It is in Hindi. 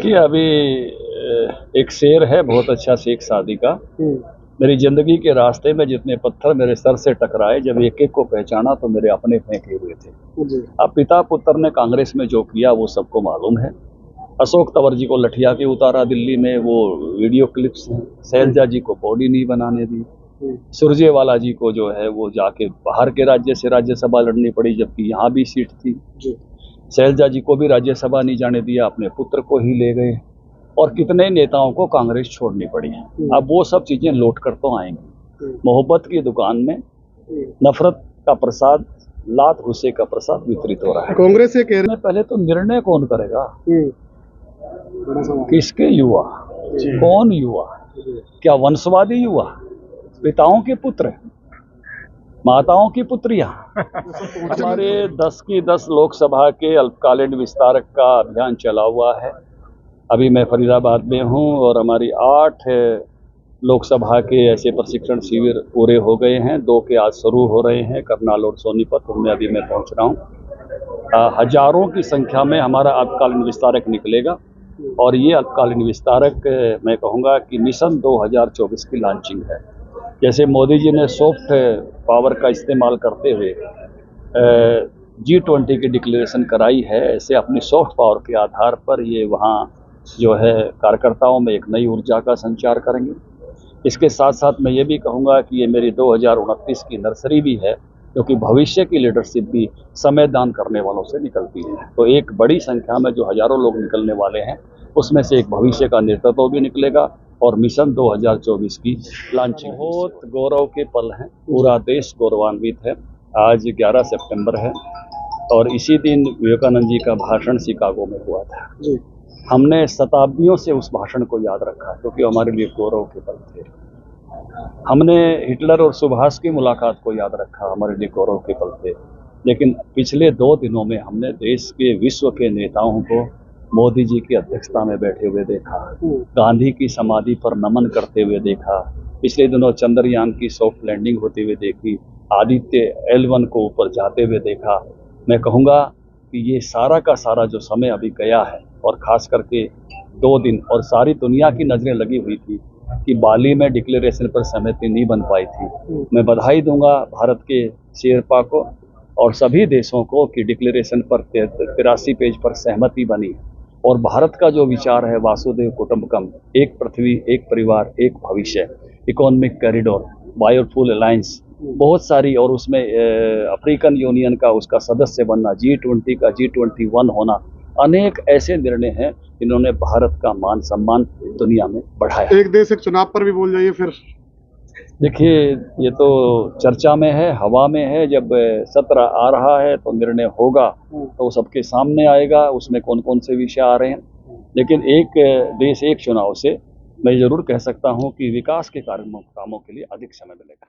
देखिए अभी एक शेर है बहुत अच्छा शेख सादी का। मेरी जिंदगी के रास्ते में जितने पत्थर मेरे सर से टकराए, जब एक एक को पहचाना तो मेरे अपने फेंके हुए थे। अब पिता पुत्र ने कांग्रेस में जो किया वो सबको मालूम है। अशोक तंवर जी को लठिया के उतारा दिल्ली में, वो वीडियो क्लिप्स हैं। शैलजा जी को बॉडी नहीं बनाने दी। सुरजेवाला जी को जो है वो जाके बाहर के राज्य से राज्यसभा लड़नी पड़ी, जबकि यहाँ भी सीट थी। शैलजा जी को भी राज्यसभा नहीं जाने दिया, अपने पुत्र को ही ले गए, और कितने नेताओं को कांग्रेस छोड़नी पड़ी। अब वो सब चीजें लौट कर तो आएंगी। मोहब्बत की दुकान में नफरत का प्रसाद, लात गुस्से का प्रसाद वितरित हो रहा है। कांग्रेस से कह रहे पहले तो निर्णय कौन करेगा? किसके युवा? कौन युवा? क्या वंशवादी युवा? पिताओं के पुत्र, माताओं की पुत्रियां? हमारे 10 की 10 लोकसभा के अल्पकालीन विस्तारक का अभियान चला हुआ है। अभी मैं फरीदाबाद में हूं और हमारी 8 लोकसभा के ऐसे प्रशिक्षण शिविर पूरे हो गए हैं। 2 के आज शुरू हो रहे हैं, करनाल और सोनीपत, उनमें अभी मैं पहुंच रहा हूं। हजारों की संख्या में हमारा अल्पकालीन विस्तारक निकलेगा, और ये अल्पकालीन विस्तारक मैं कहूँगा कि मिशन 2024 की लॉन्चिंग है। जैसे मोदी जी ने सॉफ्ट पावर का इस्तेमाल करते हुए G20 की डिक्लेरेशन कराई है, ऐसे अपनी सॉफ्ट पावर के आधार पर ये वहाँ जो है कार्यकर्ताओं में एक नई ऊर्जा का संचार करेंगे। इसके साथ साथ मैं ये भी कहूँगा कि ये मेरी 2029 की नर्सरी भी है, क्योंकि भविष्य की लीडरशिप भी समय दान करने वालों से निकलती है। तो एक बड़ी संख्या में जो हजारों लोग निकलने वाले हैं, उसमें से एक भविष्य का नेतृत्व भी निकलेगा, और मिशन 2024 की लॉन्चिंग। बहुत गौरव के पल हैं, पूरा देश गौरवान्वित है। आज 11 सितंबर है और इसी दिन विवेकानंद जी का भाषण शिकागो में हुआ था। हमने शताब्दियों से उस भाषण को याद रखा, क्योंकि हमारे लिए गौरव के पल थे। हमने हिटलर और सुभाष की मुलाकात को याद रखा, हमारे लिए गौरव के पल थे। लेकिन पिछले 2 दिनों में हमने देश के विश्व के नेताओं को मोदी जी की अध्यक्षता में बैठे हुए देखा, गांधी की समाधि पर नमन करते हुए देखा, पिछले दिनों चंद्रयान की सॉफ्ट लैंडिंग होते हुए देखी, आदित्य L1 को ऊपर जाते हुए देखा। मैं कहूँगा कि ये सारा का सारा जो समय अभी गया है, और खास करके 2 दिन, और सारी दुनिया की नजरें लगी हुई थी कि बाली में डिक्लेरेशन पर सहमति नहीं बन पाई थी। मैं बधाई दूंगा भारत के शेरपा को और सभी देशों को कि डिक्लेरेशन पर 83 पेज पर सहमति बनी, और भारत का जो विचार है वासुदेव कुटुंबकम, एक पृथ्वी, एक परिवार, एक भविष्य, इकोनॉमिक कॉरिडोर, बायोफुल अलायंस, बहुत सारी, और उसमें अफ्रीकन यूनियन का उसका सदस्य बनना, G20 का G21 होना, अनेक ऐसे निर्णय हैं जिन्होंने भारत का मान सम्मान दुनिया में बढ़ाया। एक देश एक चुनाव पर भी बोल जाइए फिर। देखिए ये तो चर्चा में है, हवा में है। जब सत्र आ रहा है तो निर्णय होगा, तो सबके सामने आएगा उसमें कौन कौन से विषय आ रहे हैं। लेकिन एक देश एक चुनाव से मैं जरूर कह सकता हूं कि विकास के कामों के लिए अधिक समय मिलेगा।